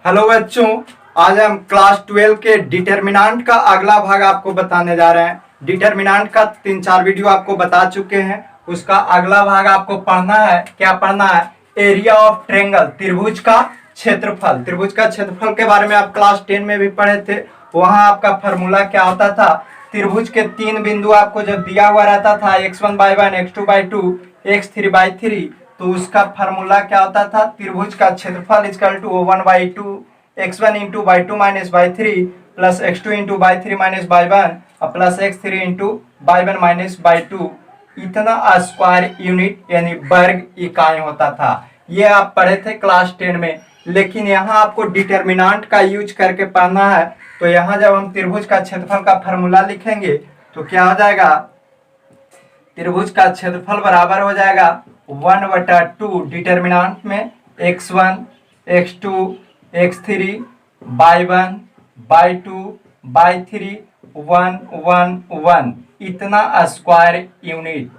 Hello बच्चों, आज हम क्लास 12 के डिटर्मिनेंट का अगला भाग आपको बताने जा रहे हैं। डिटर्मिनेंट का 3-4 वीडियो आपको बता चुके हैं। उसका अगला भाग आपको पढ़ना है। क्या पढ़ना है? एरिया ऑफ ट्रायंगल, त्रिभुज का क्षेत्रफल। त्रिभुज का क्षेत्रफल के बारे में आप क्लास 10 में भी पढ़े थे। वहां आपका फॉर्मूला क्या होता था? त्रिभुज के 3 बिंदु आपको जब दिया हुआ रहता था x1/1, x2/2, x3/3, तो उसका फार्मूला क्या होता था? त्रिभुज का क्षेत्रफल equal to 1/2 x1 into Y two minus Y three plus x2 into Y three minus Y one और plus x3 into Y one minus Y two. इतना स्क्वायर यूनिट यानी वर्ग इकाई होता था। ये आप पढ़े थे क्लास 10 में। लेकिन यहाँ आपको डिटर्मिनेंट का यूज करके पढ़ना है। तो यहाँ जब हम त्रिभुज का क्षेत्रफल का फार्मूला लिखेंगे तो क्या हो जाएगा? त्रिभुज का क्षेत्रफल बराबर हो जाएगा 1/2 डिटर्मिनेंट में x1 x2 x3 by one by two by three 1 1 1 इतना स्क्वायर यूनिट।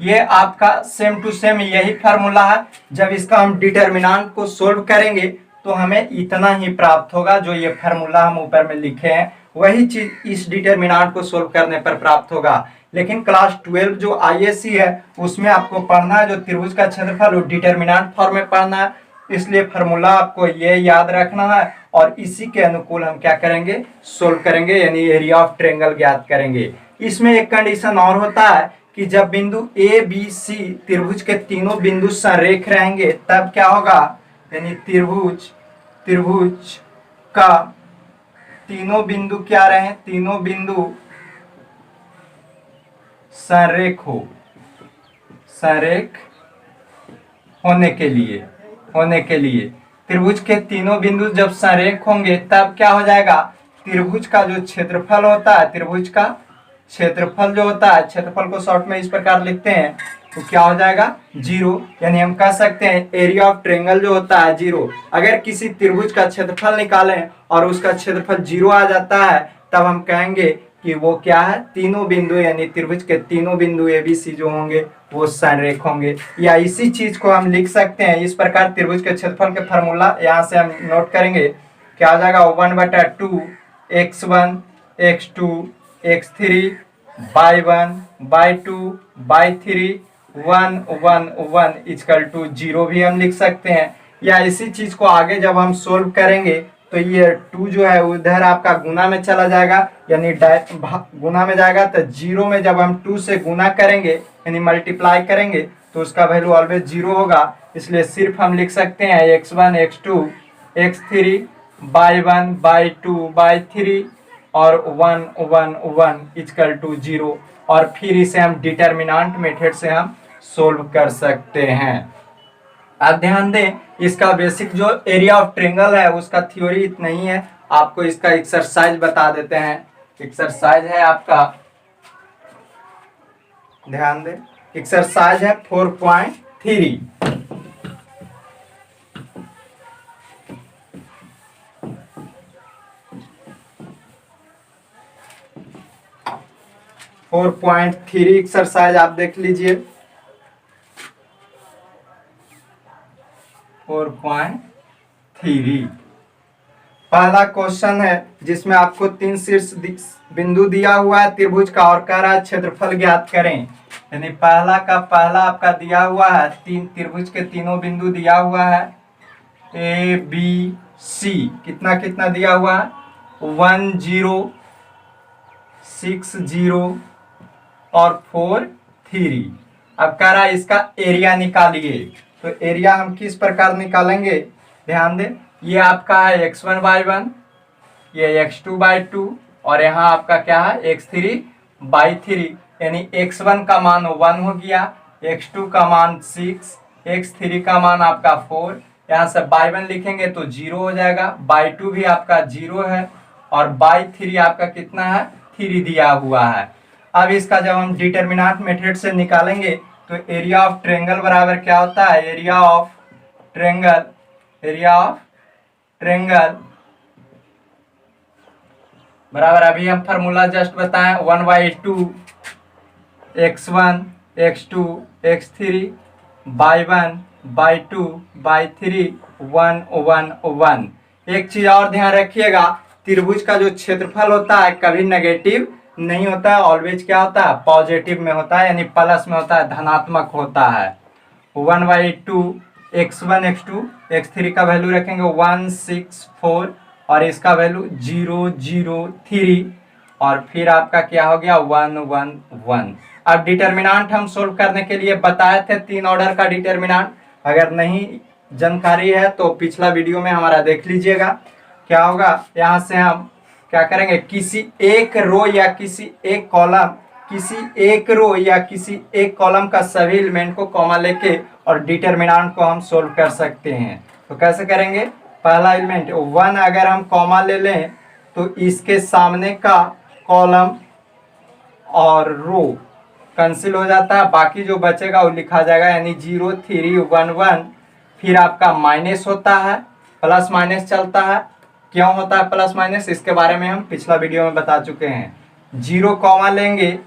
ये आपका सेम टू सेम यही फार्मूला है। जब इसका हम डिटर्मिनेंट को सोल्व करेंगे तो हमें इतना ही प्राप्त होगा। जो ये फार्मूला हम ऊपर में लिखे हैं वही चीज इस डिटर्मिनेंट को सोल्व करने पर प्राप्त होगा। लेकिन क्लास 12 जो आईएससी है उसमें आपको पढ़ना है जो त्रिभुज का क्षेत्रफल वो डिटर्मिनेंट फॉर्म में पढ़ना है। इसलिए फार्मूला आपको ये याद रखना है और इसी के अनुकूल हम क्या करेंगे? सोल्व करेंगे, यानी एरिया ऑफ ट्रायंगल ज्ञात करेंगे। इसमें एक कंडीशन और होता है कि जब बिंदु ए बी सी त्रिभुज के तीनों बिंदु संरेख रहेंगे तब क्या होगा? यानी त्रिभुज का तीनों बिंदु क्या रहे? तीनों बिंदु संरेख होने के लिए त्रिभुज के तीनों बिंदु जब संरेख होंगे तब क्या हो जाएगा? त्रिभुज का जो क्षेत्रफल होता है, त्रिभुज का क्षेत्रफल जो होता है, क्षेत्रफल को शॉर्ट में इस प्रकार लिखते हैं तो क्या हो जाएगा? 0। यानी हम कह सकते हैं एरिया ऑफ ट्रायंगल जो होता है 0। अगर किसी त्रिभुज का क्षेत्रफल निकालें और उसका क्षेत्रफल 0 आ जाता है तब हम कहेंगे कि वो क्या है? तीनों बिंदु यानी त्रिभुज के तीनों बिंदु ए बी सी जो होंगे वो संरेख होंगे। या इसी चीज को हम लिख सकते हैं इस प्रकार। त्रिभुज के क्षेत्रफल के फार्मूला यहाँ से हम नोट करेंगे। क्या आ जाएगा? 1/2 x1 x2 x3 by one by two by three 1 1 1 equal to 0 भी हम लिख सकते हैं। या इसी चीज को आगे जब हम सोल्व करेंगे तो ये 2 जो है उधर आपका गुना में चला जाएगा, यानी गुना में जाएगा। तो 0 में जब हम 2 से गुना करेंगे यानी मल्टीप्लाई करेंगे तो उसका वैल्यू ऑलवेज 0 होगा। इसलिए सिर्फ हम लिख सकते हैं x1 x2 x3 by one by two by three और 1 1 1 इक्वल टू 0। और फिर इसे हम डिटर्मिनेंट मेथड से हम सोल्व कर सकते हैं। आप ध्यान दें, इसका बेसिक जो एरिया ऑफ ट्रायंगल है उसका थ्योरी इतना ही है। आपको इसका एक्सरसाइज बता देते हैं। एक्सरसाइज है आपका, ध्यान दें, एक्सरसाइज है 4.3। एक्सरसाइज आप देख लीजिए। 4.3 पहला क्वेश्चन है जिसमें आपको 3 शीर्ष बिंदु दिया हुआ है त्रिभुज का और कह रहा है क्षेत्रफल ज्ञात करें। यानी पहला आपका दिया हुआ है, त्रिभुज के तीनों बिंदु दिया हुआ है ए बी सी। कितना कितना दिया हुआ है? 1 0 6 0 और 4 3। अब कह रहा है इसका एरिया निकालिए। तो एरिया हम किस प्रकार निकालेंगे? ध्यान दें, ये आपका है x1/1, ये x2/2 और यहाँ आपका क्या है? x3/3। यानी x1 का मान 1 हो गया, x2 का मान 6, x3 का मान आपका 4। यहाँ से बाई 1 लिखेंगे तो 0 हो जाएगा, बाई 2 भी आपका 0 है और बाई 3 आपका कितना है? 3 दिया हुआ है। अब इसका जब हम डिटर्मिनेंट मेथड से निकालेंगे तो एरिया ऑफ ट्रायंगल बराबर क्या होता है? एरिया ऑफ ट्रायंगल बराबर अभी हम फार्मूला जस्ट बताएं 1/2 x1 x2 x3 by 1 by 2 by 3 1 1 1। एक चीज और ध्यान रखिएगा, त्रिभुज का जो क्षेत्रफल होता है कभी नेगेटिव नहीं होता है, ऑलवेज क्या होता है, पॉजिटिव में होता है, यानी प्लस में होता है, धनात्मक होता है। 1/2 x1 x2 x3 का वैल्यू रखेंगे 164 और इसका वैल्यू 003 और फिर आपका क्या हो गया 111। अब डिटर्मिनांट हम सोल्व करने के लिए बताए थे 3 ऑर्डर का डिटर्मिनांट, अगर नहीं जानकारी है तो पिछला वीडियो में हमारा देख लीजिएगा। क्या होगा, यहाँ से हम क्या करेंगे, किसी एक रो या किसी एक कॉलम का सभी एलिमेंट को कॉमा लेके और डिटर्मिनांट को हम सोल्व कर सकते हैं। तो कैसे करेंगे, पहला एलिमेंट 1 अगर हम कॉमा ले लें तो इसके सामने का कॉलम और रो कैंसिल हो जाता है, बाकी जो बचेगा वो लिखा जाएगा, यानी 0 3 1 1। फिर आपका माइनस होता है, प्लस माइनस चलता है। क्यों होता है प्लस माइनस, इसके बारे में हम पिछला वीडियो में बता चुके हैं। 0 कॉमा लेंगे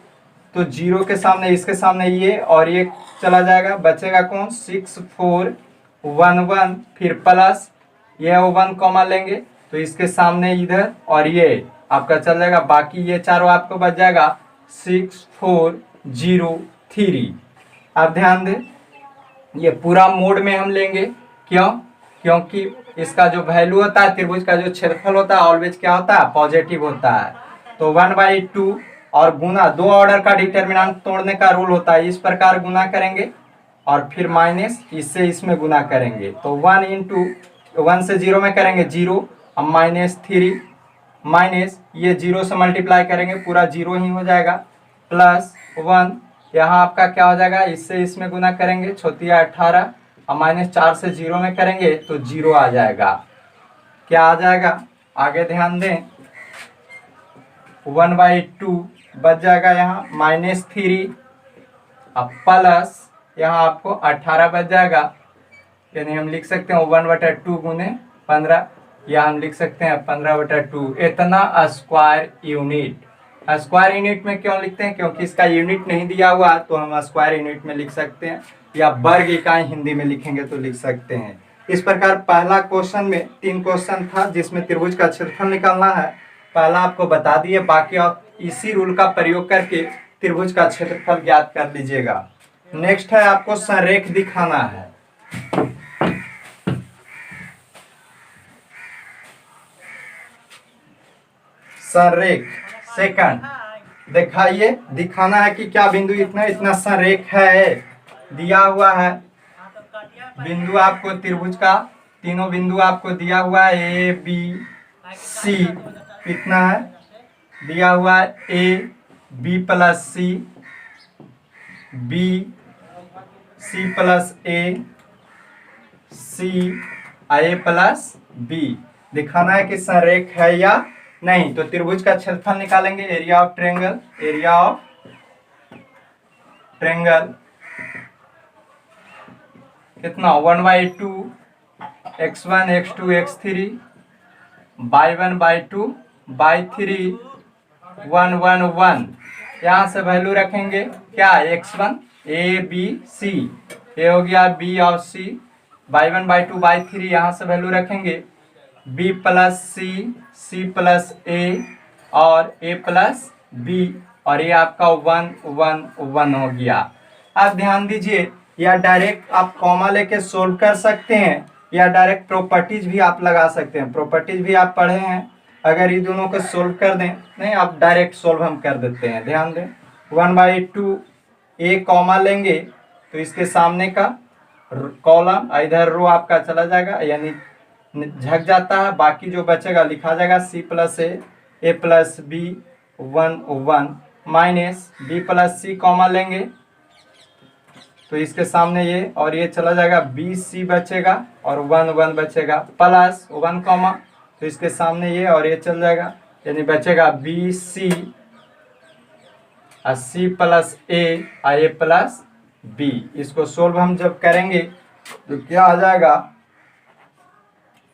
तो 0 के सामने इसके सामने ये और ये चला जाएगा, बचेगा कौन 6 4 1 1। फिर प्लस ये 1 कॉमा लेंगे तो इसके सामने इधर और ये आपका चल जाएगा, बाकी ये चारों आपको बच जाएगा 6 4 0 3। अब ध्यान दें, ये पूरा मोड में हम लेंगे, क्यों, क्योंकि इसका जो वैल्यू होता है, त्रिभुज का जो क्षेत्रफल होता है ऑलवेज क्या होता है, पॉजिटिव होता है। तो 1/2 और गुना, 2 ऑर्डर का डिटर्मिनेंट तोड़ने का रूल होता है, इस प्रकार गुना करेंगे और फिर माइनस इससे इसमें गुना करेंगे। तो 1 इंटू 1 से 0 में करेंगे 0, अब -3 माइनस ये 0 से मल्टीप्लाई करेंगे पूरा 0 ही हो जाएगा, प्लस 1 यहाँ आपका क्या हो जाएगा, इससे इसमें गुना करेंगे छोटिया 18 और -4 से 0 में करेंगे तो 0 आ जाएगा। क्या आ जाएगा, आगे ध्यान दें, 1/2 बच जाएगा यहाँ -3 अब प्लस यहाँ आपको 18 बच जाएगा, यानी हम लिख सकते हैं 1/2 गुने 15, या हम लिख सकते हैं 15/2 इतना स्क्वायर यूनिट। स्क्वायर यूनिट में क्यों लिखते हैं, क्योंकि इसका यूनिट नहीं दिया हुआ तो हम स्क्वायर यूनिट में लिख सकते हैं, या वर्ग इकाई हिंदी में लिखेंगे तो लिख सकते हैं। इस प्रकार पहला क्वेश्चन में 3 क्वेश्चन था जिसमें त्रिभुज का क्षेत्रफल निकालना है, पहला आपको बता दिए, बाकी आप इसी रूल का प्रयोग करके त्रिभुज का क्षेत्रफल ज्ञात कर लीजिएगा। नेक्स्ट है आपको संरेख दिखाना है। संरेख सेकंड दिखाइए, दिखाना है कि क्या बिंदु इतना इतना संरेख है, दिया हुआ है बिंदु आपको त्रिभुज का, तीनों बिंदु आपको दिया हुआ है, ए बी सी कितना है, दिया हुआ है A B plus C, B C plus A, C A plus B. दिखाना है कि संरेख है या नहीं। तो त्रिभुज का क्षेत्रफल निकालेंगे, area of triangle, area of triangle कितना 1/2 x1 x2 x3 1/2/3 1 1 1। यहाँ से वैल्यू रखेंगे क्या, x1 a b c, ए हो गया b और c, 1/2/3 यहाँ से वैल्यू रखेंगे b plus c, c plus a और a प्लस b, और ये आपका 1 1 1 हो गया। अब ध्यान दीजिए, या डायरेक्ट आप कॉमा लेके सोल्व कर सकते हैं, या डायरेक्ट प्रॉपर्टीज भी आप लगा सकते हैं, प्रॉपर्टीज भी आप पढ़े हैं। अगर ये दोनों को सोल्व कर दें, नहीं आप डायरेक्ट सोल्व हम कर देते हैं। ध्यान दें, 1/2 ए कॉमा लेंगे तो इसके सामने का कॉलम इधर रो आपका चला जाएगा, यानी झक जाता है, बाकी जो बचेगा लिखा जाएगा c plus A plus B 1 1 minus B plus C comma लेंगे तो इसके सामने ये और ये चला जाएगा, बी सी बचेगा और 1 1 बचेगा, प्लस 1 कॉमा तो इसके सामने ये और ये चल जाएगा, यानी बचेगा B C C plus A plus B. इसको सोल्व हम जब करेंगे तो क्या आ जाएगा,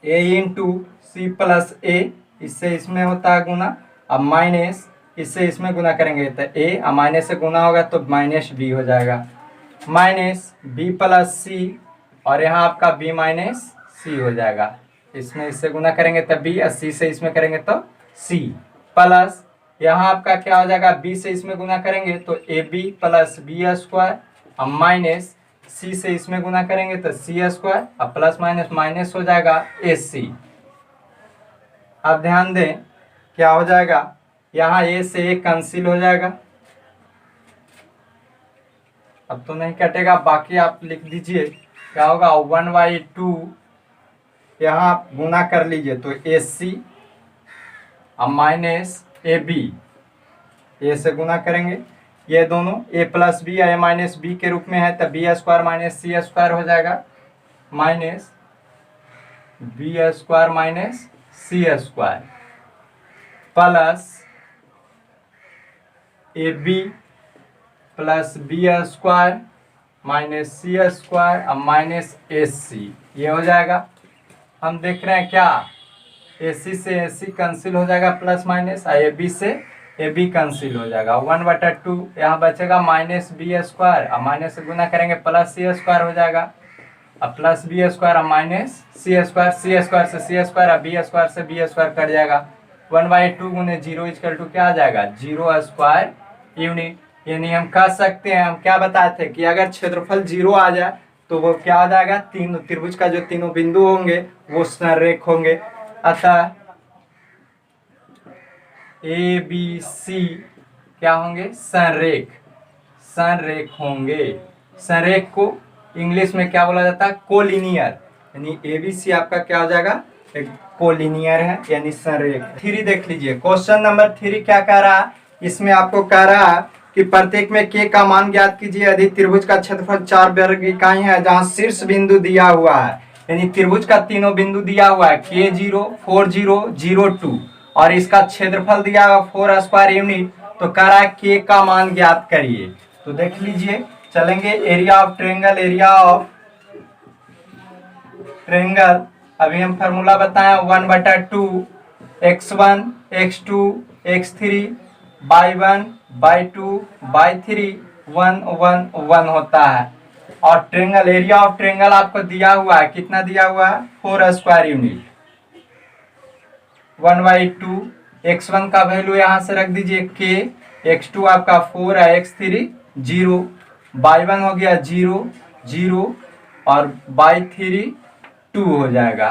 ए इंटू सी प्लस ए, इससे इसमें होता है गुना, अब माइनस इससे इसमें गुना करेंगे तो ए, अब माइनस से गुना होगा तो माइनस बी हो जाएगा, माइनस बी प्लस सी और यहाँ आपका बी माइनस सी हो जाएगा। इसमें इससे गुना करेंगे तो बी, और सी से इसमें करेंगे तो सी, प्लस यहाँ आपका क्या हो जाएगा, बी से इसमें गुना करेंगे तो A B plus B square, और माइनस सी से इसमें गुना करेंगे तो सी स्क्वायर, और प्लस माइनस माइनस हो जाएगा ए सी। अब ध्यान दें क्या हो जाएगा, यहाँ ए से ए कैंसिल हो जाएगा, अब तो नहीं कटेगा, बाकी आप लिख दीजिए क्या होगा 1/2, यहाँ आप गुना कर लीजिए तो ए सी अब माइनस ए बी, ए से गुना करेंगे, ये दोनों ए प्लस बी या ए माइनस बी के रूप में है तो B square minus C square हो जाएगा, minus B square minus C square, plus A B plus B square minus C square अब माइनस ए सी, ये हो जाएगा। हम देख रहे हैं क्या, ए सी से ए सी कैंसिल हो जाएगा प्लस माइनस, ए बी से ए बी कैंसिल हो जाएगा, 1/2 यहाँ बचेगा माइनस बी स्क्वायर, अब माइनस से गुना करेंगे प्लस सी स्क्वायर हो जाएगा, अब प्लस बी स्क्वायर अब माइनस सी स्क्वायर से सी स्क्वायर, अब बी स्क्वायर से बी स्क्वायर कट जाएगा, 1/2 गुने 0 इक्वल टू क्या आ जाएगा 0 स्क्वायर यूनिट। यानी हम कह सकते हैं, हम क्या बताए थे कि अगर क्षेत्रफल 0 आ जाए तो वो क्या हो जाएगा, तीनों त्रिभुज का जो तीनों बिंदु होंगे वो संरेख होंगे, अतः ए बी सी क्या होंगे, संरेख, संरेख होंगे। संरेख को इंग्लिश में क्या बोला जाता है, कोलिनियर, यानी ए बी सी आपका क्या हो जाएगा, एक कोलिनियर है यानी संरेख। 3 देख लीजिए, क्वेश्चन नंबर 3 क्या कह रहा है, इसमें आपको कह रहा है कि प्रत्येक में के का मान ज्ञात कीजिए यदि त्रिभुज का क्षेत्रफल 4 वर्ग इकाई है जहां शीर्ष बिंदु दिया हुआ है, यानी त्रिभुज का तीनों बिंदु दिया हुआ है K0 40 02 और इसका क्षेत्रफल दिया हुआ 4 स्क्वायर यूनिट, तो कह रहा है के का मान ज्ञात करिए। तो देख लीजिए, चलेंगे area of triangle, area of triangle अभी हम फार्मूला बताएं 1/2 x1 x2 x3 y1 y2 y3 1 1 1 होता है, और ट्रायंगल एरिया ऑफ ट्रायंगल आपको दिया हुआ है, कितना दिया हुआ है 4 स्क्वायर यूनिट, 1/2 x1 का वैल्यू यहाँ से रख दीजिए k, x2 आपका 4 है, x3 0, y1 हो गया 0 0 और y3 2 हो जाएगा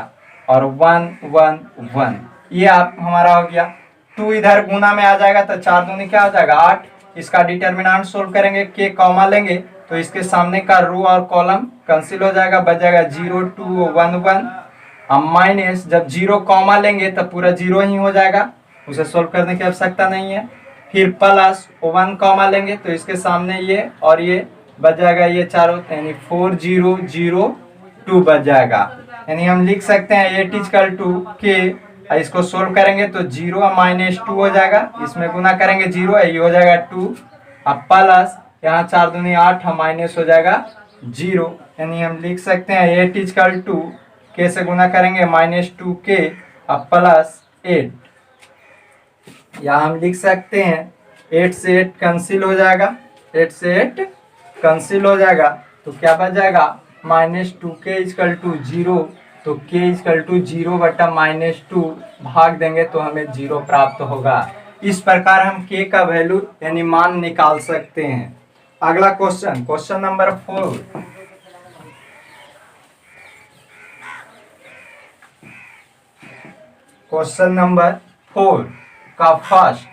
और 1 1 1, ये आप हमारा हो गया। 2 इधर गुना में आ जाएगा तो 4 दूनी क्या हो जाएगा 8, इसका डिटर्मिनेंट सोल्व करेंगे, के कॉमा लेंगे तो इसके सामने का रो और कॉलम कैंसिल हो जाएगा, बच जाएगा 0 2 1 1, अब माइनस जब 0 कॉमा लेंगे तो पूरा 0 ही हो जाएगा, उसे सोल्व करने की आवश्यकता नहीं है, फिर प्लस 1 कॉमा लेंगे तो इसके सामने ये और ये बच जाएगा, ये चारों यानी 4 0 0 2 बच जाएगा। यानी हम लिख सकते हैं 8 इक्वल टू के, इसको सोल्व करेंगे तो 0 माइनस 2 हो जाएगा, इसमें गुना करेंगे 0 ये हो जाएगा 2, अब प्लस यहाँ 4 दूनी 8 माइनस हो जाएगा 0, यानी हम लिख सकते हैं 8 इक्वल टू के से गुना करेंगे -2 के, अब प्लस 8, या हम लिख सकते हैं 8 से 8 कैंसिल हो जाएगा, 8 से 8 कैंसिल हो जाएगा तो क्या बच जाएगा -2k इक्वल टू 0, तो k इक्वल टू 0 बटा -2 भाग देंगे तो हमें 0 प्राप्त होगा। इस प्रकार हम k का वैल्यू यानी मान निकाल सकते हैं। अगला question, question number 4, question number 4 का फर्स्ट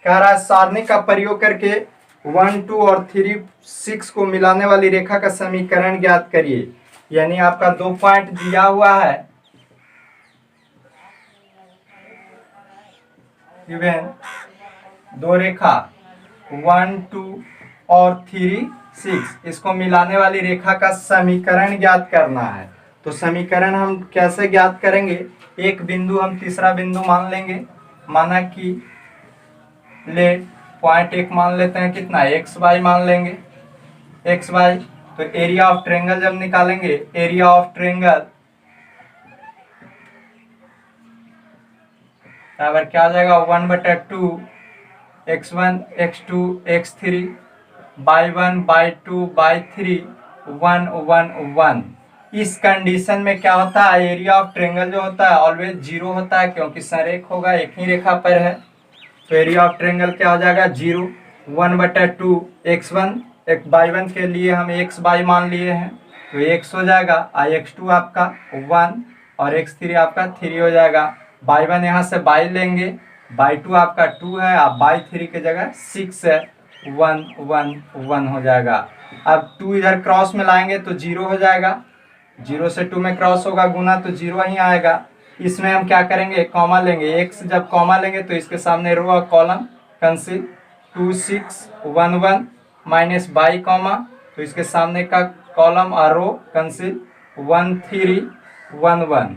कह रहा है सारणी का प्रयोग करके 1 2 और 3 6 को मिलाने वाली रेखा का समीकरण ज्ञात करिए। यानी आपका 2 पॉइंट दिया हुआ है, इवन 2 रेखा 1 2 और 3 6, इसको मिलाने वाली रेखा का समीकरण ज्ञात करना है। तो समीकरण हम कैसे ज्ञात करेंगे, एक बिंदु हम तीसरा बिंदु मान लेंगे, माना कि लेट पॉइंट 1 मान लेते हैं, कितना एक्स वाई मान लेंगे, एक्स वाई, तो एरिया ऑफ ट्रायंगल जब निकालेंगे, एरिया ऑफ ट्रायंगल बराबर क्या हो जाएगा 1/2 x1 x2 x3 y1 y2 y3 1 1 1, इस कंडीशन में क्या होता है, एरिया ऑफ ट्रायंगल जो होता है ऑलवेज जीरो होता है, क्योंकि संरेख होगा, एक ही रेखा पर है। तो एरिया ऑफ ट्रायंगल क्या हो जाएगा, 0। 1/2 x1, एक y1 के लिए हम xy मान लिए हैं, तो x हो जाएगा, x2 आपका 1 और x3 आपका 3 हो जाएगा। y1 यहाँ से y लेंगे, y2 आपका 2 है, अब y3 की जगह 6 है, 1 1 1 हो जाएगा। अब 2 इधर क्रॉस में लाएंगे तो 0 हो जाएगा, 0 से 2 में क्रॉस होगा गुना तो 0 ही आएगा। इसमें हम क्या करेंगे, कॉमा लेंगे, x जब कॉमा लेंगे तो इसके सामने रो और column conceal, 2 6 1 1 minus by comma, तो इसके सामने का कॉलम और रो कंसील 1 3 1 1।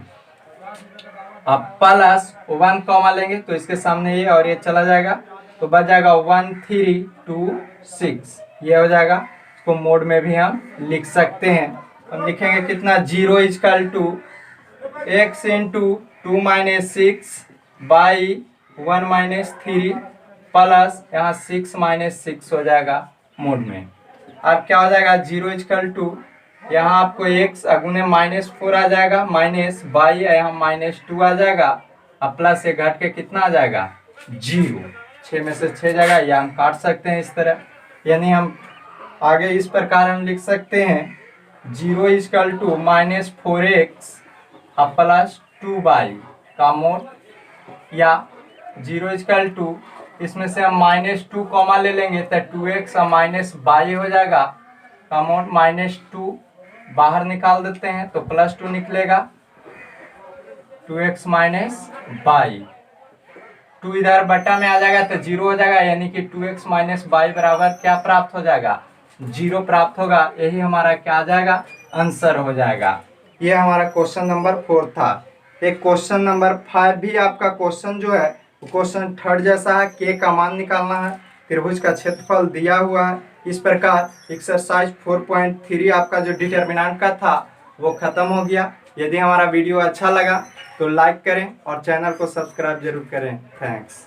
अब प्लस 1 कॉमा लेंगे तो इसके सामने ये और ये चला जाएगा, तो बच जाएगा 1 3 2 6, ये हो जाएगा। इसको मोड में भी हम लिख सकते हैं। हम लिखेंगे कितना, 0 equal to x into 2 minus 6 by 1 minus 3 plus यहाँ 6 माइनस 6 हो जाएगा मोड में। अब क्या हो जाएगा, 0 इजकल टू यहाँ आपको x अगुने -4 आ जाएगा, माइनस बाई यहाँ -2 आ जाएगा, अब प्लस ये घट के कितना आ जाएगा, 0। 6 में से 6 जाएगा, या हम काट सकते हैं इस तरह, यानी हम आगे इस प्रकार हम लिख सकते हैं 0 इजकल टू -4x अब प्लस 2y का मोड, या 0 इजकल टू इसमें से हम -2 कॉमा ले लेंगे तो 2x और -y हो जाएगा का मोड, -2 बाहर निकाल देते हैं तो +2 निकलेगा, 2x y, 2 इधर बटा में आ जाएगा तो 0 हो जाएगा, यानी कि 2x y बराबर क्या प्राप्त हो जाएगा, 0 प्राप्त होगा। यही हमारा क्या आ जाएगा, आंसर हो जाएगा। ये हमारा क्वेश्चन नंबर 4 था। एक क्वेश्चन नंबर 5 भी आपका क्वेश्चन जो है क्वेश्चन थर्ड जैसा है, के का मान निकालना है, त्रिभुज का क्षेत्रफल दिया हुआ है। इस प्रकार एक्सरसाइज 4.3 आपका जो डिटर्मिनेंट का था वो खत्म हो गया। यदि हमारा वीडियो अच्छा लगा तो लाइक करें और चैनल को सब्सक्राइब जरूर करें। थैंक्स।